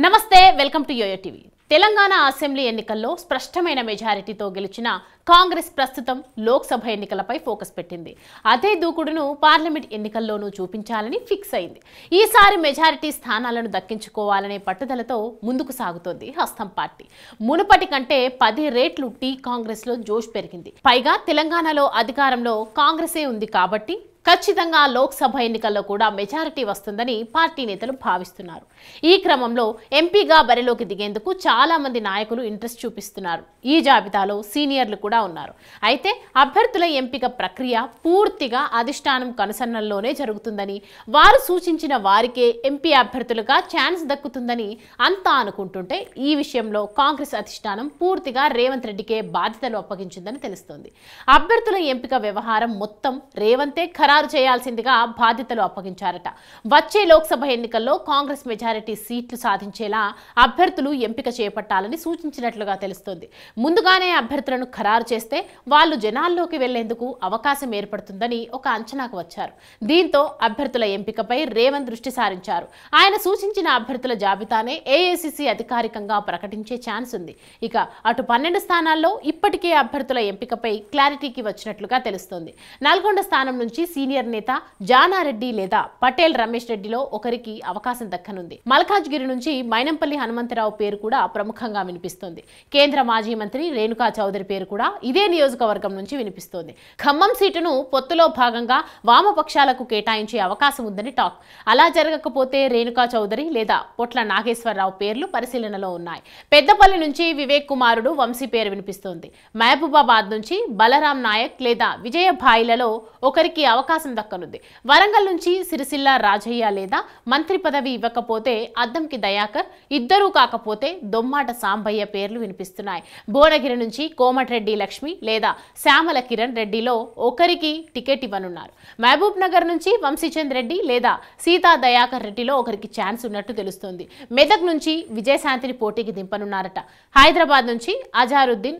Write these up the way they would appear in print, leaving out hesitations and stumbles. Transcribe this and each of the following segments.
నమస్తే welcome to YoYo TV. Telangana assembly ఎన్నికల్లో స్పష్టమైన మెజారిటీతో గెలిచిన కాంగ్రెస్ ప్రస్తుతం లోక్సభ ఎన్నికలపై ఫోకస్ పెట్టింది। అదే దూకుడును పార్లమెంట్ ఎన్నికల్లోనూ చూపించాలని ఫిక్స్ అయింది। ఈసారి మెజారిటీ స్థానాలను దక్కించుకోవాలనే పట్టుదలతో ముందుకు సాగుతోంది హస్తం పార్టీ। మునుపటి కంటే 10 రెట్లు టీ కాంగ్రెస్ లో జోష్ పెరిగింది। పైగా తెలంగాణలో అధికారంలో కాంగ్రెసే ఉంది కాబట్టి ఖచ్చితంగా లోక్సభ ఎన్నికల్లో కూడా మెజారిటీ వస్తుందని పార్టీ నేతలు భావిస్తున్నారు। ఈ క్రమంలో ఎంపీగా బరిలోకి దిగేందుకు చాలా మంది నాయకులు ఇంట్రెస్ట్ చూపిస్తున్నారు। ఈ జాబితాలో సీనియర్లు కూడా ఉన్నారు। అయితే అభ్యర్థుల ఎంపిక ప్రక్రియ పూర్తిగా అధిష్టానం కనుసన్నల్లోనే జరుగుతుందని, వారు సూచించిన వారికే ఎంపీ అభ్యర్థులుగా ఛాన్స్ దక్కుతుందని అంతా అనుకుంటుంటే, ఈ విషయంలో కాంగ్రెస్ అధిష్టానం పూర్తిగా రేవంత్ రెడ్డికే బాధ్యతలు అప్పగించిందని తెలుస్తోంది। అభ్యర్థుల ఎంపిక వ్యవహారం మొత్తం రేవంతే ఖరారు చేయాల్సిందిగా బాధ్యతలు అప్పగించారట। వచ్చే లోక్సభ ఎన్నికల్లో కాంగ్రెస్ మెజారిటీ సీట్లు సాధించేలా అభ్యర్థులు ఎంపిక చేపట్టాలని సూచించినట్లుగా తెలుస్తోంది। ముందుగానే అభ్యర్థులను ఖరారు చేస్తే వాళ్ళు జనాల్లోకి వెళ్లేందుకు అవకాశం ఏర్పడుతుందని ఒక అంచనాకు వచ్చారు। దీంతో అభ్యర్థుల ఎంపికపై రేవంత్ దృష్టి సారించారు। ఆయన సూచించిన అభ్యర్థుల జాబితానే ఏఐసిసి అధికారికంగా ప్రకటించే ఛాన్స్ ఉంది। ఇక అటు 12 స్థానాల్లో ఇప్పటికే అభ్యర్థుల ఎంపికపై క్లారిటీకి వచ్చినట్లుగా తెలుస్తోంది। నల్గొండ స్థానం నుంచి సీనియర్ నేత జానారెడ్డి లేదా పటేల్ రమేష్ రెడ్డిలో ఒకరికి అవకాశం దక్కనుంది। మల్కాజ్గిరి నుంచి మైనంపల్లి హనుమంతరావు పేరు కూడా ప్రముఖంగా వినిపిస్తోంది। కేంద్ర మాజీ మంత్రి రేణుకా చౌదరి పేరు కూడా ఇదే నియోజకవర్గం నుంచి వినిపిస్తోంది। ఖమ్మం సీటును పొత్తులో భాగంగా వామపక్షాలకు కేటాయించే అవకాశం ఉందని టాక్। అలా జరగకపోతే రేణుకా చౌదరి లేదా పొట్ల నాగేశ్వరరావు పేర్లు పరిశీలనలో ఉన్నాయి। పెద్దపల్లి నుంచి వివేక్ కుమారుడు వంశీ పేరు వినిపిస్తోంది। మహబూబాబాద్ నుంచి బలరాం నాయక్ లేదా విజయభాయిలలో ఒకరికి అవకాశం దక్కనుంది। వరంగల్ నుంచి సిరిసిల్ల రాజయ్య లేదా మంత్రి పదవి ఇవ్వకపోతే అద్దంకి దయాకర్, ఇద్దరూ కాకపోతే దొమ్మాట సాంబయ్య పేర్లు వినిపిస్తున్నాయి। భువనగిరి నుంచి కోమటిరెడ్డి లక్ష్మి లేదా శ్యామల కిరణ్ రెడ్డిలో ఒకరికి టికెట్ ఇవ్వనున్నారు। మహబూబ్ నగర్ నుంచి వంశీచంద్ రెడ్డి లేదా సీతా దయాకర్ రెడ్డిలో ఒకరికి ఛాన్స్ ఉన్నట్టు తెలుస్తోంది। మెదక్ నుంచి విజయశాంతిని పోటీకి దింపనున్నారట। హైదరాబాద్ నుంచి అజారుద్దీన్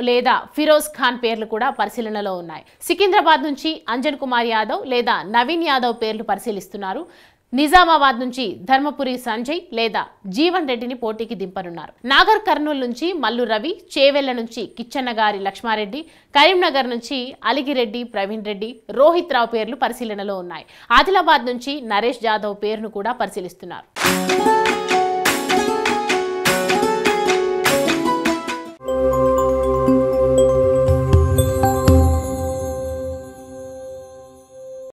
లేదా ఫిరోజ్ ఖాన్ పేర్లు కూడా పరిశీలనలో ఉన్నాయి। సికింద్రాబాద్ నుంచి అంజన్ కుమార్ యాదవ్ లేదా నవీన్ యాదవ్ పేర్లు పరిశీలిస్తున్నారు। నిజామాబాద్ నుంచి ధర్మపురి సంజయ్ లేదా జీవన్ రెడ్డిని పోటీకి దింపనున్నారు। నాగర్ కర్నూలు నుంచి మల్లు రవి, చేవెళ్ల నుంచి కిచ్చన్నగారి లక్ష్మారెడ్డి, కరీంనగర్ నుంచి అలిగిరెడ్డి ప్రవీణ్ రెడ్డి, రోహిత్ రావు పేర్లు పరిశీలనలో ఉన్నాయి। ఆదిలాబాద్ నుంచి నరేష్ జాదవ్ పేరును కూడా పరిశీలిస్తున్నారు।